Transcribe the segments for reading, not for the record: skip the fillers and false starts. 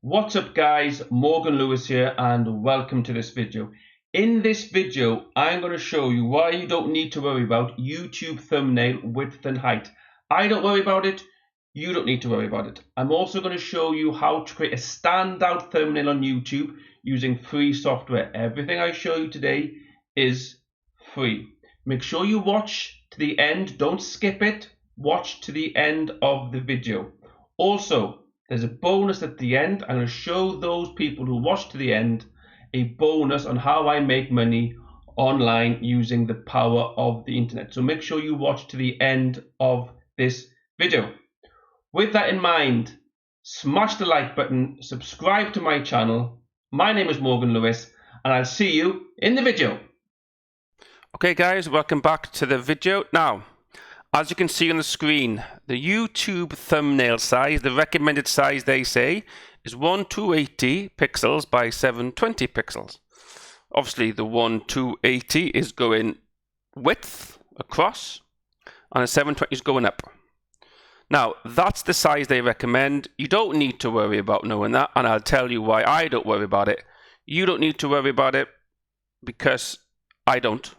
What's up guys, Morgan Lewis here and welcome to this video. In this video, I'm going to show you why you don't need to worry about YouTube thumbnail width and height. I don't worry about it, you don't need to worry about it. I'm also going to show you how to create a standout thumbnail on YouTube using free software. Everything I show you today is free. Make sure you watch to the end, don't skip it, watch to the end of the video. Also, there's a bonus at the end. I'm going to show those people who watch to the end a bonus on how I make money online using the power of the internet. So make sure you watch to the end of this video. With that in mind, smash the like button, subscribe to my channel. My name is Morgan Lewis and I'll see you in the video. Okay guys, welcome back to the video. Now, as you can see on the screen, the YouTube thumbnail size, the recommended size they say, is 1280 pixels by 720 pixels. Obviously the 1280 is going width across and the 720 is going up. Now, that's the size they recommend. You don't need to worry about knowing that, and I'll tell you why I don't worry about it. You don't need to worry about it because I don't.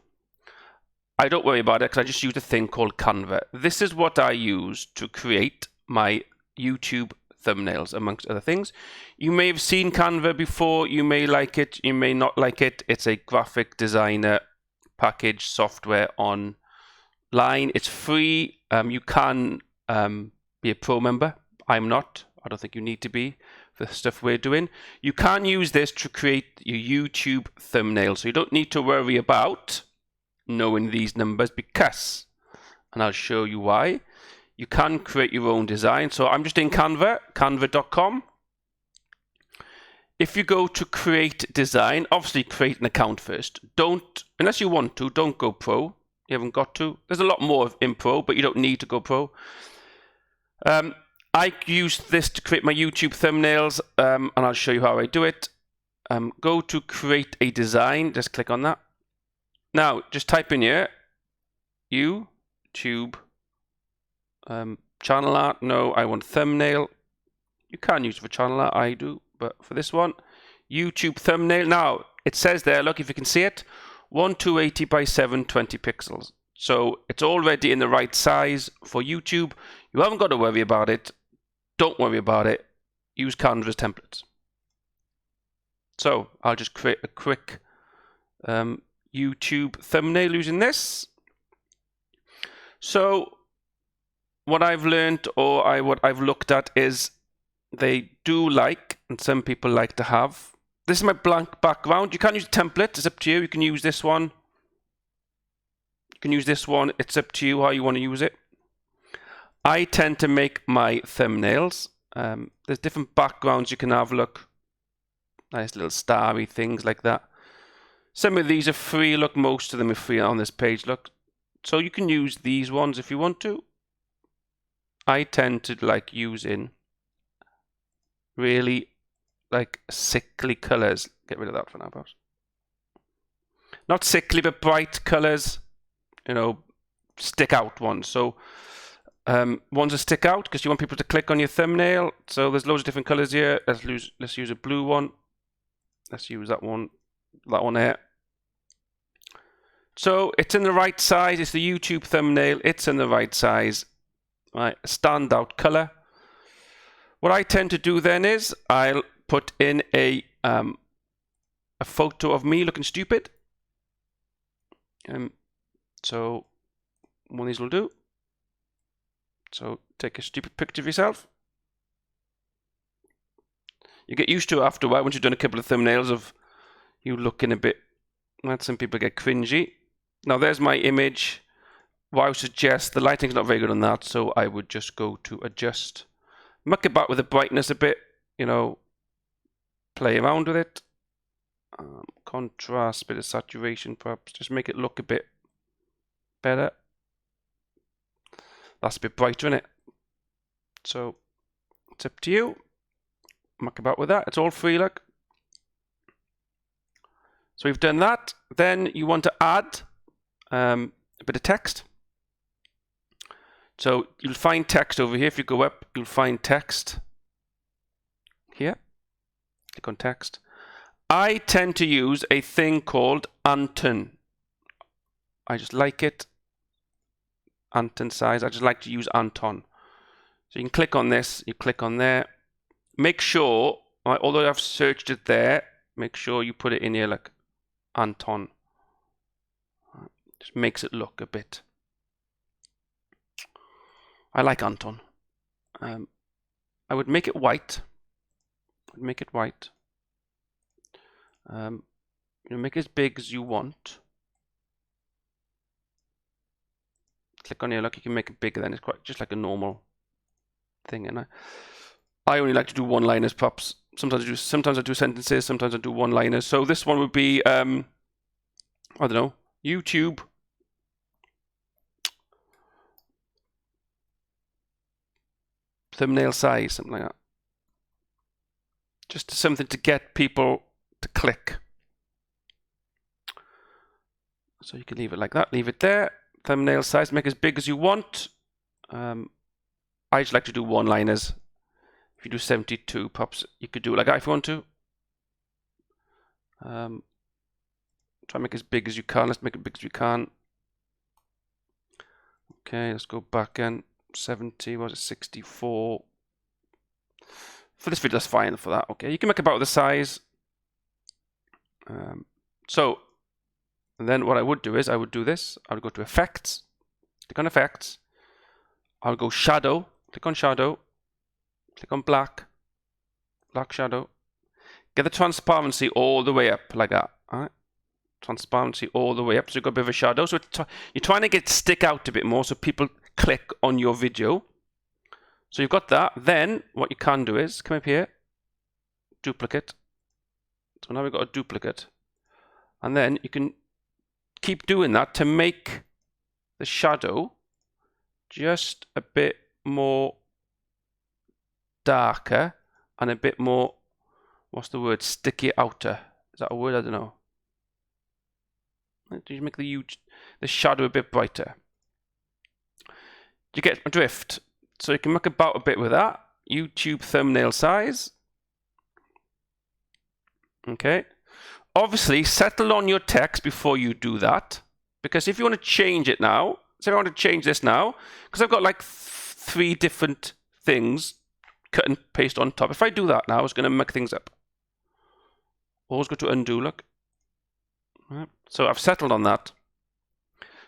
I don't worry about it because I just use a thing called Canva. This is what I use to create my YouTube thumbnails, amongst other things. You may have seen Canva before. You may like it. You may not like it. It's a graphic designer package software online. It's free. You can be a pro member. I'm not. I don't think you need to be for the stuff we're doing. You can use this to create your YouTube thumbnail. So you don't need to worry about knowing these numbers because, and I'll show you why, you can create your own design. So I'm just in Canva, canva.com. If you go to create design, obviously create an account first. Don't, unless you want to, don't go pro. You haven't got to. There's a lot more in pro, but you don't need to go pro. I use this to create my YouTube thumbnails, and I'll show you how I do it. Go to create a design, just click on that. Now, just type in here, YouTube, channel art. No, I want thumbnail. You can use it for channel art, I do, but for this one, YouTube thumbnail. Now, it says there, look if you can see it, 1280 by 720 pixels. So it's already in the right size for YouTube. You haven't got to worry about it. Don't worry about it. Use Canva's templates. So I'll just create a quick YouTube thumbnail using this. So what I've learned, or what I've looked at, is they do like, and some people like to have, this is my blank background. You can use a template, it's up to you. You can use this one. You can use this one. It's up to you how you want to use it. I tend to make my thumbnails. There's different backgrounds you can have. Look, nice little starry things like that. Some of these are free. Look, most of them are free on this page. Look, so you can use these ones if you want to. I tend to like using really like sickly colors. Get rid of that for now, perhaps. Not sickly, but bright colors. You know, stick out ones. So ones that stick out because you want people to click on your thumbnail. So there's loads of different colors here. Let's use a blue one. Let's use that one there. So it's in the right size. It's the YouTube thumbnail. It's in the right size. Right, standout color. What I tend to do then is I'll put in a photo of me looking stupid. So one of these will do. So take a stupid picture of yourself. You get used to it after a while once you've done a couple of thumbnails of you looking a bit. Well, some people get cringy. Now there's my image. What I would suggest, the lighting's not very good on that, so I would just go to adjust. Muck about with the brightness a bit, you know, play around with it. Contrast, bit of saturation perhaps, just make it look a bit better. That's a bit brighter, isn't it? So it's up to you. Muck about with that. It's all free, look. So we've done that. Then you want to add a bit of text. So you'll find text over here. If you go up, you'll find text here. Click on text. I tend to use a thing called Anton. I just like it. Anton size. I just like to use Anton. So you can click on this. You click on there. Make sure, although I've searched it there, make sure you put it in here like Anton. Just makes it look a bit. I like Anton. I would make it white. Make it white. Make it as big as you want. Click on here. Look, you can make it bigger. Then it's quite just like a normal thing. And I only like to do one-liners, perhaps. Sometimes I do sentences. Sometimes I do one-liners. So this one would be I don't know, YouTube thumbnail size, something like that. Just something to get people to click. So you can leave it like that. Leave it there. Thumbnail size, make as big as you want. I just like to do one-liners. If you do 72, perhaps you could do it like that if you want to. Try and make it as big as you can. Let's make it big as we can. Okay, let's go back in. 70, was it 64? For this video, that's fine for that. Okay, you can make about the size. So, and then what I would do is I would do this. I would go to Effects, click on Effects. I'll go Shadow, click on Shadow, click on Black, Black Shadow. Get the transparency all the way up like that. All right, transparency all the way up, so you've got a bit of a shadow. So you're trying to get stick out a bit more, so people click on your video. So you've got that. Then what you can do is come up here, duplicate. So now we've got a duplicate. And then you can keep doing that to make the shadow just a bit more darker and a bit more, what's the word, sticky outer. Is that a word? I don't know. You make the shadow a bit brighter. You get a drift. So you can muck about a bit with that. YouTube thumbnail size. Okay. Obviously, settle on your text before you do that. Because if you want to change it now, say I want to change this now, because I've got like 3 different things cut and paste on top. If I do that now, it's going to muck things up. Always go to undo, look. Right. So I've settled on that.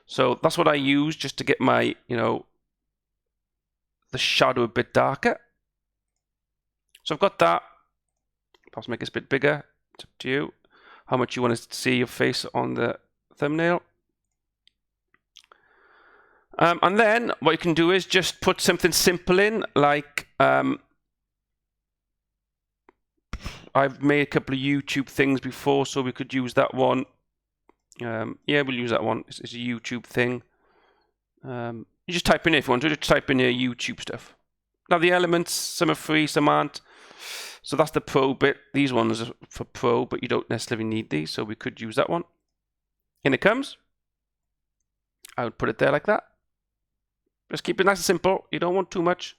So that's what I use just to get my, the shadow a bit darker. So I've got that. Perhaps make this a bit bigger. It's up to you. How much you want to see your face on the thumbnail. And then what you can do is just put something simple in, like I've made a couple of YouTube things before, so we could use that one. Yeah, we'll use that one. It's a YouTube thing. You just type in, if you want to, just type in your YouTube stuff. Now the elements, some are free, some aren't. So that's the pro bit. These ones are for pro, but you don't necessarily need these, so we could use that one. In it comes. I would put it there like that. Just keep it nice and simple. You don't want too much.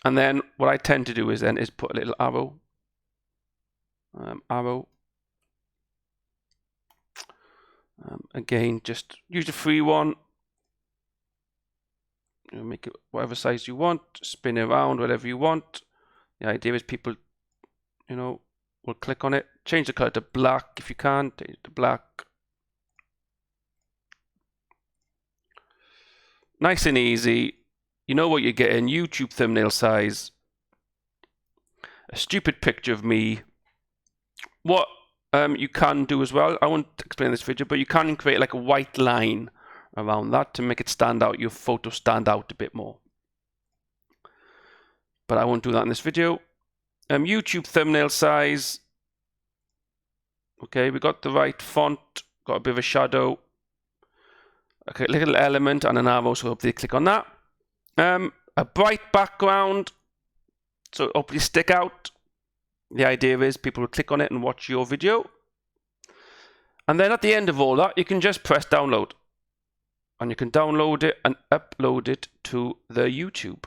And then what I tend to do is put a little arrow. Again, just use a free one. Make it whatever size you want. Spin it around, whatever you want. The idea is people, will click on it. Change the color to black if you can. Change it to black. Nice and easy. You know what you're getting. YouTube thumbnail size. A stupid picture of me. What you can do as well, I won't explain this video, but you can create like a white line around that to make it stand out, your photo stand out a bit more. But I won't do that in this video. YouTube thumbnail size. Okay, we got the right font, got a bit of a shadow. Okay, little element and an arrow, so hopefully click on that. A bright background, so hopefully stick out. The idea is people will click on it and watch your video. And then at the end of all that, you can just press download. And you can download it and upload it to the YouTube.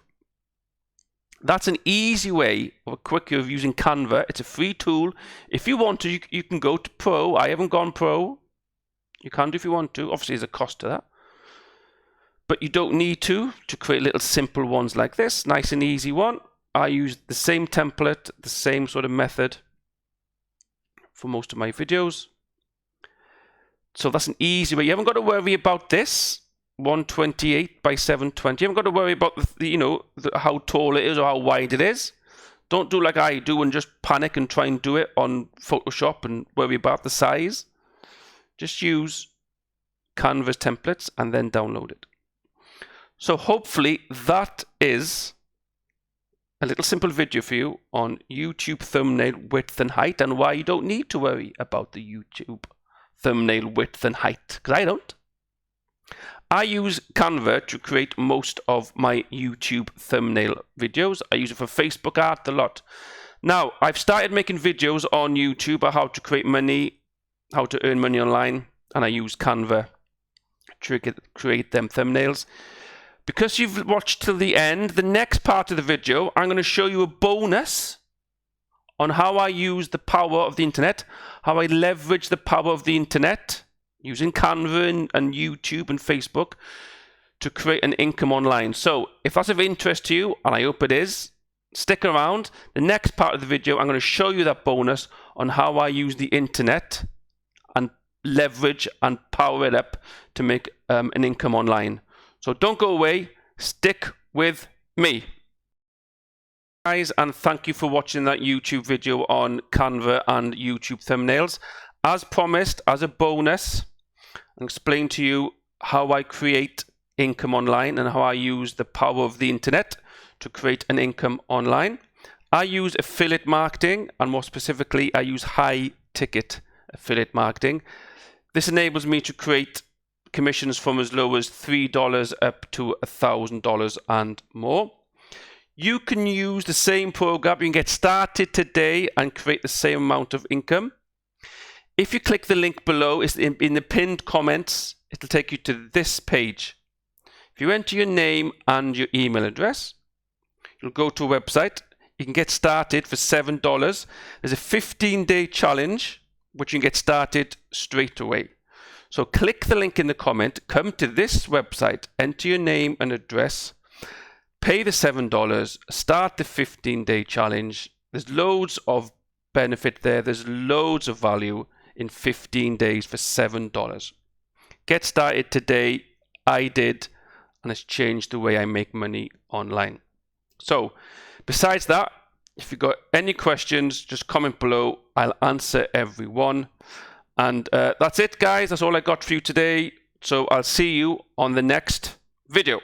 That's an easy way of a quick way of using Canva. It's a free tool. If you want to, you can go to Pro. I haven't gone Pro. You can do if you want to. Obviously, there's a cost to that. But you don't need to create little simple ones like this. Nice and easy one. I use the same template, the same sort of method for most of my videos. So that's an easy way. You haven't got to worry about this. 128 by 720. You haven't got to worry about how tall it is or how wide it is. Don't do like I do and just panic and try and do it on Photoshop and worry about the size. Just use Canva's templates and then download it. So hopefully that is a little simple video for you on YouTube thumbnail width and height and why you don't need to worry about the YouTube thumbnail width and height, because I don't. I use Canva to create most of my YouTube thumbnail videos. I use it for Facebook art a lot. Now, I've started making videos on YouTube about how to create money, how to earn money online, and I use Canva to create them thumbnails. Because you've watched till the end, the next part of the video, I'm going to show you a bonus on how I use the power of the internet, how I leverage the power of the internet using Canva and YouTube and Facebook to create an income online. So if that's of interest to you, and I hope it is, stick around. The next part of the video, I'm going to show you that bonus on how I use the internet and leverage and power it up to make an income online. So don't go away, stick with me. Guys, and thank you for watching that YouTube video on Canva and YouTube thumbnails. As promised, as a bonus, I'll explain to you how I create income online and how I use the power of the internet to create an income online. I use affiliate marketing, and more specifically, I use high ticket affiliate marketing. This enables me to create commissions from as low as $3 up to $1,000 and more. You can use the same program. You can get started today and create the same amount of income. If you click the link below, it's in the pinned comments, it'll take you to this page. If you enter your name and your email address, you'll go to a website. You can get started for $7. There's a 15-day challenge, which you can get started straight away. So click the link in the comment, come to this website, enter your name and address, pay the $7, start the 15-day challenge. There's loads of benefit there. There's loads of value in 15 days for $7. Get started today. I did, and it's changed the way I make money online. So besides that, if you've got any questions, just comment below. I'll answer every one. And that's it, guys. That's all I got for you today. So I'll see you on the next video.